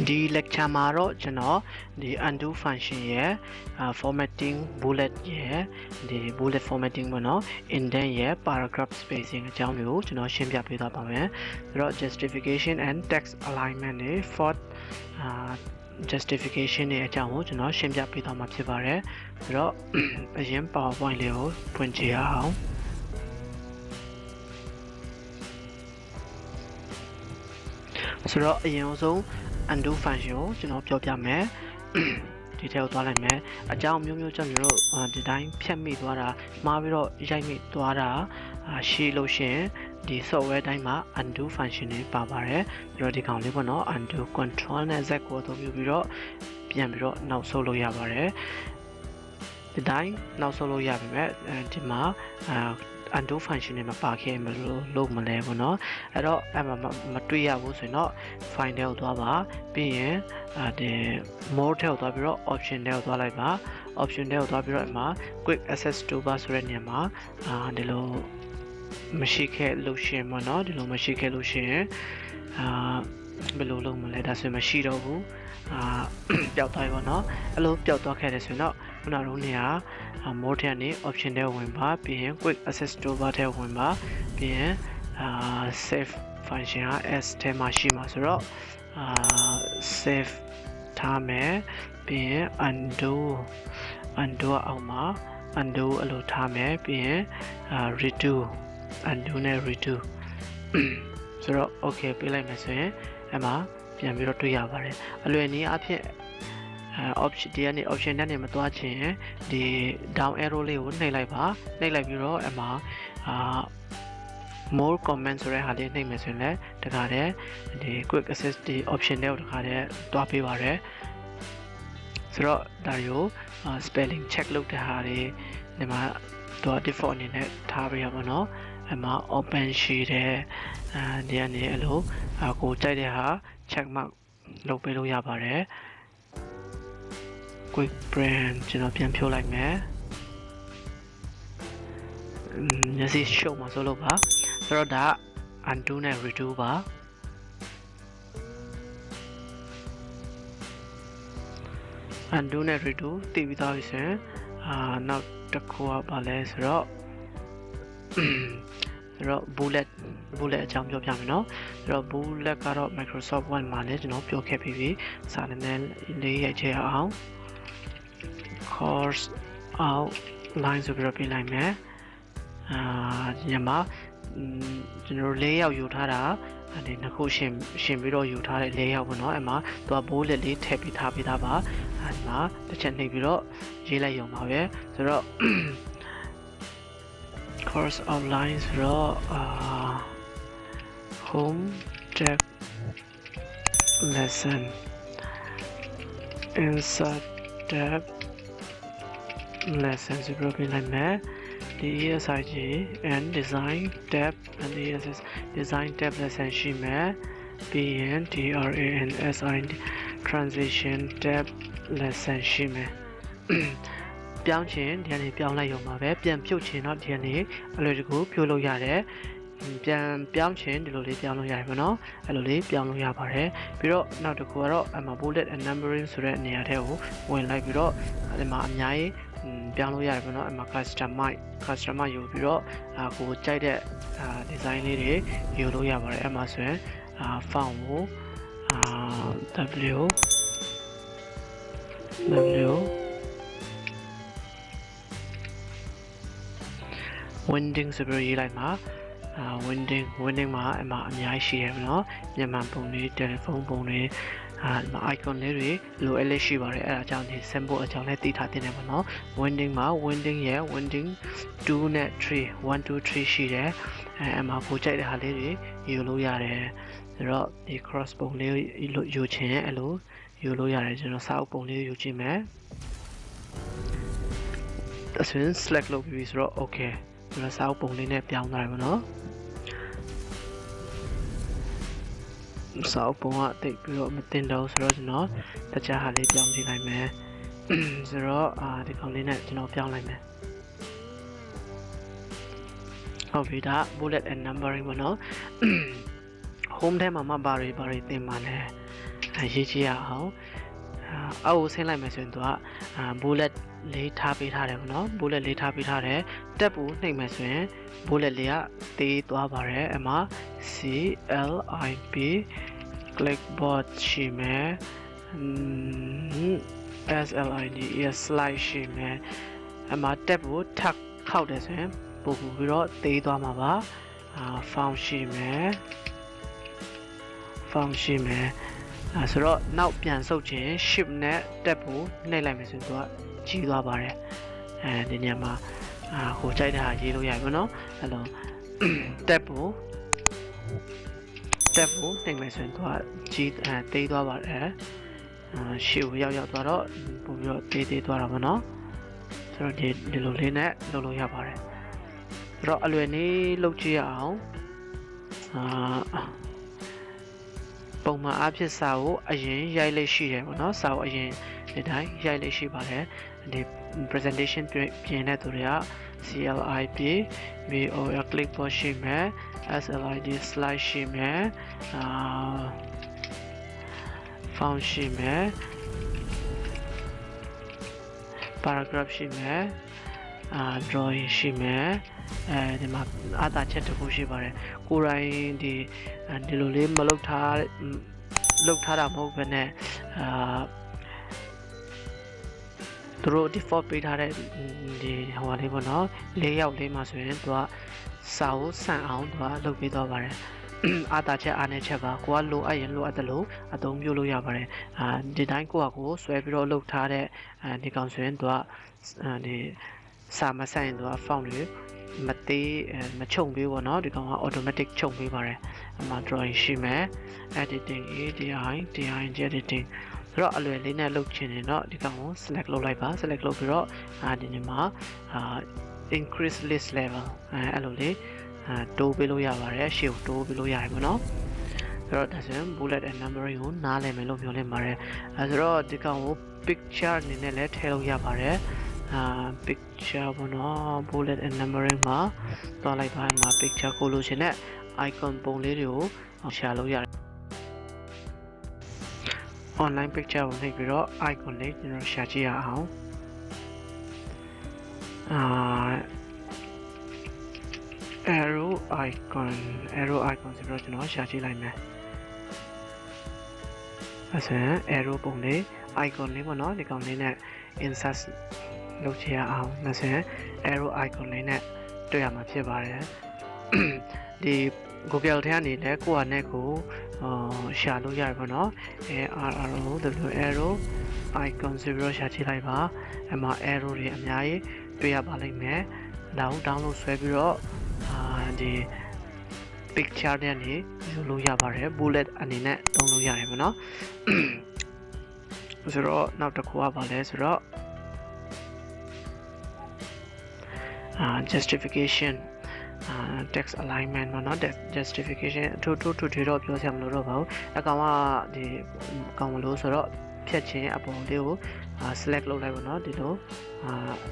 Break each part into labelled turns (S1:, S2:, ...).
S1: The lecture မှာတော့ကျွန်တော်ဒီ undo function ရဲ့ formatting bullet ရဲ့ဒီ bullet formatting ပေါ့နော် indent ရဲ့ paragraph spacing အကြောင်းမျိုးကျွန်တော်ရှင်းပြပေးသွားပါမယ်ဆိုတော့ justification and text alignment တွေ font justification တွေအကြောင်းကိုကျွန်တော်ရှင်းပြပေးသွားမှာဖြစ်ပါတယ်ဆိုတော့အရင် PowerPoint လေးကိုဖွင့်ကြည့်အောင်ဆိုတော့အရင်ဆုံး undo function ကိုကျွန်တော်ပြောပြမယ်ဒီထဲကိုသွားလိုက်မယ်အကြောင်းမျိုးမျိုးကြောင့်ကျွန်တော်တို့ဒီတိုင်းဖြတ်မိသွားတာမှားပြီးတော့ရိုက်မိသွားတာရှိလို့ရှိရင်ဒီ software တိုင်းမှာ undo function တွေပါပါတယ်ဆိုတော့ဒီကောင်လေးပေါ့နော် undo control နဲ့ z ကိုအသုံးပြုပြီးတော့ပြန်ပြီးတော့နောက်ဆုတ်လို့ရပါတယ်ဒီတိုင်းနောက်ဆုတ်လို့ရပါမယ်ဒီမှာundo function နဲ့မပါခဲ့မလို့မလဲပေါ့နော်အဲ့တော့အဲ့မှာမတွေ့ရဘူးဆိုရင်တော့ file ထဲကိုသွားပါပြီးရင်ဒီ more ထဲကိုသွားပြီးတော့ option ထဲကိုသွားလိုက်ပါ option ထဲကိုသွားပြီးတော့အဲ့မှာ quick access toolbar ဆိုတဲ့နေရာမှာဒီလိုမရှိခဲ့လို့ရှင်ပေါ့နော်ဒီလိုမရှိခဲ့လို့ရှင်ဘယ်လိုလုပ်မလဲဒါဆိုရင်မရှိတော့ဘူးပျောက်သွားပြီပေါ့နော်အဲ့လိုပျောက်သွားခဲ့တယ်ဆိုရင်တော့ခုနတုန်းနေရာ more ထဲကနေ option ထဲဝင်ပါပြီးရင် quick access toolbar ထဲဝင်ပါပြီးရင်save function က s ထဲမှာရှိမှာဆိုတော့save ထားမယ်ပြီးရင် undo အောက်မှာ undo အလိုထားမယ်ပြီးရင်redo undo နဲ့ redo ဆိုတော့ okay ပေးလိုက်မယ်ဆိုရင်အဲ့မှာပြန်ပြီးတော့တွေ့ရပါတယ်အလွယ်နည်းအဖြစ်option ဒီကနေ option နဲ့မသွားချင်ဒီ down arrow လေးကိုနှိပ်လိုက်ပါနှိပ်လိုက်ပြီးတော့အဲ့မှာmore comment ဆိုတဲ့ဟာလေးနှိပ်မယ်ဆိုရင်လည်းတခါတည်းဒီ quick access ဒီ option တွေကိုတခါတည်းတွားပေးပါတယ်ဆိုတော့ဒါတွေကို spelling check လုပ်တဲ့ဟာတွေဒီမှာတော့ default အနေနဲ့ထားပေးရပါတော့အမှာ open ရှိတယ်ဒီကနေအလိုကိုကြိုက်တဲ့ဟာ check mark လုပ်ပေးလို့ရပါတယ် quick brand ကျွန်တော်ပြန်ဖြိုးလိုက်မယ်မျက်စိရှုပ်မှာဆိုလို့ပါဆိုတော့ဒါ undo နဲ့ redo ပါ undo နဲ့ redo တည်ပြီးသားပြီဆိုရင်နောက်တစ်ခုကပါလဲဆိုတော့bullet အကြောင်းပြောပြမယ်နော်ဆိုတော့ bullet ကတော့ Microsoft Word မှာလည်းကျွန်တော်ပြောခဲ့ပြီးပြီစာနည်းလေးရိုက်ချအောင် course outline ဆိုပြီးတော့ပြလိုက်မယ်ဒီမှာကျွန်တော်layout ယူထားတာဒီနှစ်ခုရှင်ပြီးတော့ယူထားတဲ့ layout ပေါ့နော်အဲ့မှာသူက bullet လေးထည့်ပြီးထားပေးတာပါအဲ့မှာတစ်ချက်နှိပ်ပြီးတော့ရေးလိုက်ရုံပါပဲဆိုတော့ course outline ဆိုတော့home tab lesson insert tab lesson ဆိုပြီးပြလိုက်မယ်ဒီ ESIG and design tab and ESS design tab lesson ရှိမယ်ပြီးရင် DRANSI transition tab lesson ရှိမယ်ပြောင်းချင်ဒီကနေပြောင်းလိုက်ရုံပါပဲပြန်ဖြုတ်ချင်တော့ဒီကနေအလွယ်တကူဖြုတ်လို့ရတယ်ပြန်ပြောင်းချင်ဒီလိုလေးပြောင်းလို့ရတယ်ပေါ့နော်အဲ့လိုလေးပြောင်းလို့ရပါတယ်ပြီးတော့နောက်တစ်ခုကတော့အမှ bullet and numbering ဆိုတဲ့နေရာထဲကိုဝင်လိုက်ပြီးတော့ဒီမှာအများကြီးပြောင်းလို့ရတယ်ပေါ့နော်အမှ customize ယူပြီးတော့ကိုကြိုက်တဲ့ design လေးတွေယူလို့ရပါတယ်အဲ့မှာဆိုရင်font ကိုW winding ဆိုပြီးရေးလိုက်မှာwinding မှာအမှအများကြီးရှိတယ်ပေါ့နော်မြန်မာပုံတွေတယ်လီဖုန်းပုံတွေicon လေးတွေလိုအပ်လေးရှိပါတယ်အဲ့ဒါကြောင့်ဒီ symbol အကြောင်းလေးသိထားတင်တယ်ပေါ့နော် winding မှာ winding ရဲ့ winding 2 နဲ့ 3 1 2 3ရှိတယ်အဲ့မှာကိုကြိုက်တဲ့ဟာလေးတွေယူလို့ရတယ်ဆိုတော့ဒီ cross ပုံလေးယူချင်အဲ့လိုယူလို့ရတယ်ကျွန်တော်စာအုပ်ပုံလေးယူကြည့်မယ်ဒါဆိုရင် select လုပ်ပြီးဆိုတော့ okay ကျွန်တော်စာအုပ်ပုံလေးနဲ့ပြောင်းသွားတယ်ပေါ့နော်စာအုပ်ပုံကတိတ်ပြီးတော့မတင်တော့ဆိုတော့ကျွန်တော်တခြားဟာလေးပြောင်းကြည့်လိုက်မယ်ဆိုတော့ဒီကောင်လေးနဲ့ကျွန်တော်ပြောင်းလိုက်မယ်ဟုတ်ပြီဒါ bullet and numbering ပေါ့နော် home ထဲမှာဘာတွေသင်ပါလဲ ရေးကြည့်ရအောင်အောက်ကိုဆင်းလိုက်မယ်ဆိုရင်သူကbullet လေးထားပေးထားတယ်ပေါ့နော် bullet လေးထားပေးထားတယ်တက်ဖို့နှိပ်မယ်ဆိုရင် bullet လေးကသေးသွားပါတယ်အမှာ CLIP clipboard ရှိမယ် SLID slide ရှိမယ်အမှာတက်ဖို့ထပ်ခောက်တယ်ဆိုရင်ပို့ပြီးတော့သေးသွားမှာပါfont ရှိမယ်ဆိုတော့နောက်ပြန်ဆုပ်ခြင်း shift နဲ့တက်ဖို့နှိပ်လိုက်မယ်ဆိုရင်သူကကြီးသွားပါတယ်ဒီနေရာမှာဟိုကြိုက်တာရေးလို့ရပြီနော်အဲ့လိုတက်ဖို့နှိပ်မယ်ဆိုရင်သူကကြီးသေးသွားပါတယ်ရှေ့ကိုရောက်သွားတော့ပို့ပြီးတော့သေးသွားတာပေါ့နော်ဆိုတော့ဒီလိုလေးနဲ့လုပ်လို့ရပါတယ်ဆိုတော့အလွယ်နည်းလုပ်ကြည့်ရအောင်ပုံမှန်အားဖြင့်စာကိုအရင်ရိုက်လေးရှိတယ်ပေါ့နော်စာကိုအရင်ဒီတိုင်းရိုက်လေးရှိပါတယ်ဒီ presentation ပြင်တဲ့သူတွေက CLIP VOL clipboard ရှိမယ် SLID slide ရှိမယ်font ရှိမယ် paragraph ရှိမယ်drawing ရှိမယ်ဒီမှာအားသာချက်တစ်ခုရှိပါတယ်ကိုယ်တိုင်ဒီလိုလေးမလုပ်ထားတာမဟုတ်ဘဲနဲ့သူတို့ default ပေးထားတဲ့ဒီဟိုလေးပေါ့နော်layoutလေးမှာဆိုရင်သူကစာကိုဆန့်အောင်သူကလုပ်ပေးသွားပါတယ်အားသာချက်အားနည်းချက်ပါကိုကလိုအပ်ရင်လိုအပ်တယ်လို့အသုံးပြုလို့ရပါတယ်ဒီတိုင်းကိုဆွဲပြီးတော့လုပ်ထားတဲ့ဒီကောင်ဆိုရင်သူကဒီစာမဆန့်ရင်သူက font တွေမချုံပေးပေါ့နော်ဒီကောင်က automatic ချုံပေးပါတယ်အမှ drawing ရှိမယ် editing editing ဆိုတော့အလွယ်လေးနဲ့လုပ်ချင်ရင်တော့ဒီကောင်ကို select လုပ်လိုက်ပါ select လုပ်ပြီးတော့ဒီနေမှာincrease list level အဲ့လိုလေးတိုးပေးလို့ရပါတယ်ရှေ့ကိုတိုးပေးလို့ရတယ်ပေါ့နော်ဆိုတော့ဒါဆိုရင် bullet and numbering ကိုနားလည်မယ်လို့ပြောနေပါတယ်ဆိုတော့ဒီကောင်ကို picture အနေနဲ့လည်းထည့်လို့ရပါတယ်picture ပေါ့နော် bullet and numbering မှာသွားလိုက်ပါမှာ picture ကိုလို့ရှင်တဲ့ icon ပုံလေးတွေကိုရှာလို့ရတယ် online picture ကိုနှိပ်ပြီးတော့ icon လေးကျွန်တော်ရှာကြည့်ရအောင်arrow icon ဆိုတော့ကျွန်တော်ရှာကြည့်လိုက်မယ်အဲ့ဆိုရင် arrow ပုံလေး icon လေးပေါ့နော်ဒီကောင်လေးနဲ့ insert လုပ်ချင်အောင်ဒါဆိုရင် arrow icon လေးနဲ့တွေ့ရမှာဖြစ်ပါတယ်ဒီ Google ထဲကနေလည်းကိုယ့်ဟာနဲ့ကိုရှာလို့ရတယ်ပေါ့နော် arrow icon ဆိုပြီးတော့ရှာကြည့်လိုက်ပါအမှ arrow တွေအများကြီးတွေ့ရပါလိမ့်မယ်ဒါကို download ဆွဲပြီးတော့ဒီ picture တွေကနေယူလို့ရပါတယ် bullet အနေနဲ့သုံးလို့ရတယ်ပေါ့နော်ဆိုတော့နောက်တစ်ခုကပါလဲဆိုတော့justification text alignment ပေါ့နော် justification အထူးတော့ပြောစရာမလိုတော့ပါဘူးအကောင်ကဒီကောင်မလို့ဆိုတော့ဖြတ်ခြင်းအပေါ်လေးကိုselect လုပ်လိုက်ပါနော်ဒီလို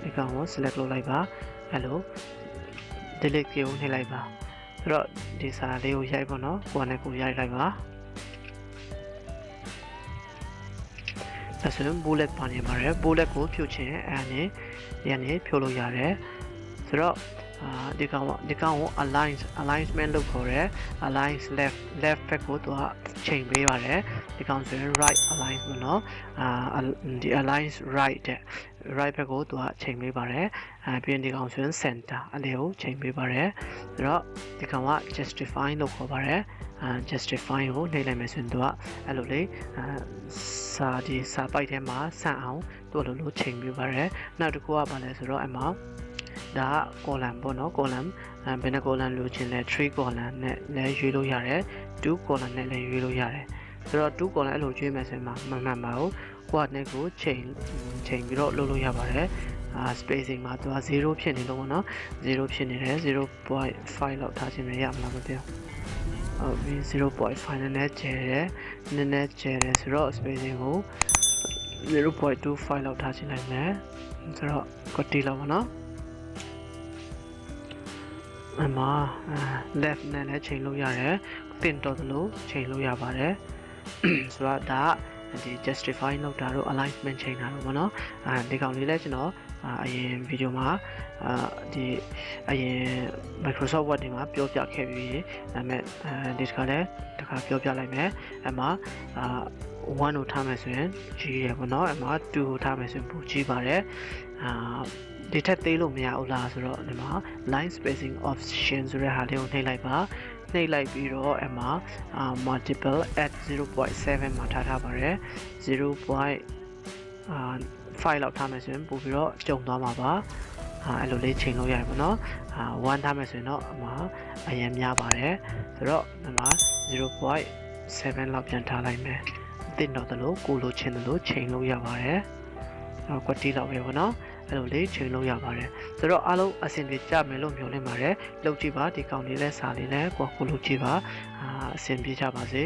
S1: ဒီကောင်ကို select လုပ်လိုက်ပါအဲ့လို delete ကိုနှိပ်လိုက်ပါဆိုတော့ဒီစာလေးကိုရိုက်ပါနော်ကိုယ်နဲ့ကိုရိုက်လိုက်ပါဒါဆိုရင် bullet ပါနေပါတယ် bullet ကိုဖြုတ်ခြင်းအဲ့ဒါနဲ့ဒီကနေဖြုတ်လို့ရတယ်ဆိုတော့ဒီကောင်ကို alignment လုပ်ခေါ်တယ် align left ဘက်ကိုသူကချိန်ပေးပါတယ်ဒီကောင်ဆိုရင် right align ပေါ့နော်ဒီ align right တဲ့ right ဘက်ကိုသူကချိန်ပေးပါတယ်ပြီးရင်ဒီကောင်ဆိုရင် center အလေးကိုချိန်ပေးပါတယ်ဆိုတော့ဒီကောင်က justify လို့ခေါ်ပါတယ်justify ကိုနှိပ်လိုက်မယ်ဆိုရင်သူကအဲ့လိုလေစာပိုက်ထဲမှာဆန့်အောင်သူ့လိုချိန်ပေးပါတယ်နောက်တစ်ခုကဘာလဲဆိုတော့အမှဒါ column ပေါ့နော် column ဘယ်နှ column လိုချင်လဲ3 column နဲ့လည်းရွေးလို့ရတယ်2 column နဲ့လည်းရွေးလို့ရတယ်ဆိုတော့2 column အဲ့လိုရွေးမယ်ဆိုရင်မမှန်ပါဘူးကိုယ့်နဲ့ကိုချိန်ပြီးတော့လုပ်လို့ရပါတယ်spacing မှာသူက0ဖြစ်နေလို့ပေါ့နော်0ဖြစ်နေတယ် 0.5 လောက်ထားခြင်းမရမလားမသိဘူး 0.5 နည်းနည်းကျဲတယ်ဆိုတော့ spacing ကို 0.25 လောက်ထားခြင်းလိုက်မယ်ဆိုတော့ကတိလောက်ပါနော်အမleft နဲ့လည်းချိန်လို့ရတယ်တင်တော်သလိုချိန်လို့ရပါတယ် ဆိုတော့ဒါဒီ justify လုပ်တာတို့ alignment ချိန်တာတို့ပေါ့နော်ဒီကောင်လေးလဲကျွန်တော်အရင်ဗီဒီယိုမှာဒီအရင် Microsoft Word တွေမှာပြောပြခဲ့ပြီးဒါပေမဲ့ဒီတစ်ခါလဲတစ်ခါပြောပြလိုက်မယ်အဲ့မှာ1ကိုထားမယ်ဆိုရင်ကြီးရပေါ့နော်အဲ့မှာ2ကိုထားမယ်ဆိုရင်ပိုကြီးပါတယ်ဒီထက်သေးလို့မရဘူးလားဆိုတော့ဒီမှာ line spacing option ဆိုတဲ့ဟာလေးကိုနှိပ်လိုက်ပါနှိပ်လိုက်ပြီးတော့အဲ့မှာ multiple at 0.7 မှာထားပါတယ်0.5 လောက်ထားမယ်ဆိုရင်ပို့ပြီးတော့ကျုံသွားမှာပါအဲ့လိုလေးချိန်လို့ရတယ်ပေါ့နော်1ထားမယ်ဆိုရင်တော့အမှာအရင်များပါတယ်ဆိုတော့ဒီမှာ 0.7 လောက်ပြန်ထားလိုက်မယ်တင်တော့တယ်လို့ကိုလိုချင်တယ်လို့ချိန်လို့ရပါတယ်ကွက်တီလောက်ပဲပေါ့နော်အဲ့လိုလေးချိန်လို့ရပါတယ်ဆိုတော့အားလုံးအဆင်ပြေကြမယ်လို့မျှော်လင့်ပါတယ်လုပ်ကြည့်ပါဒီကောင်လေးလဲစာလေးလဲကိုလုပ်ကြည့်ပါအဆင်ပြေကြပါစေ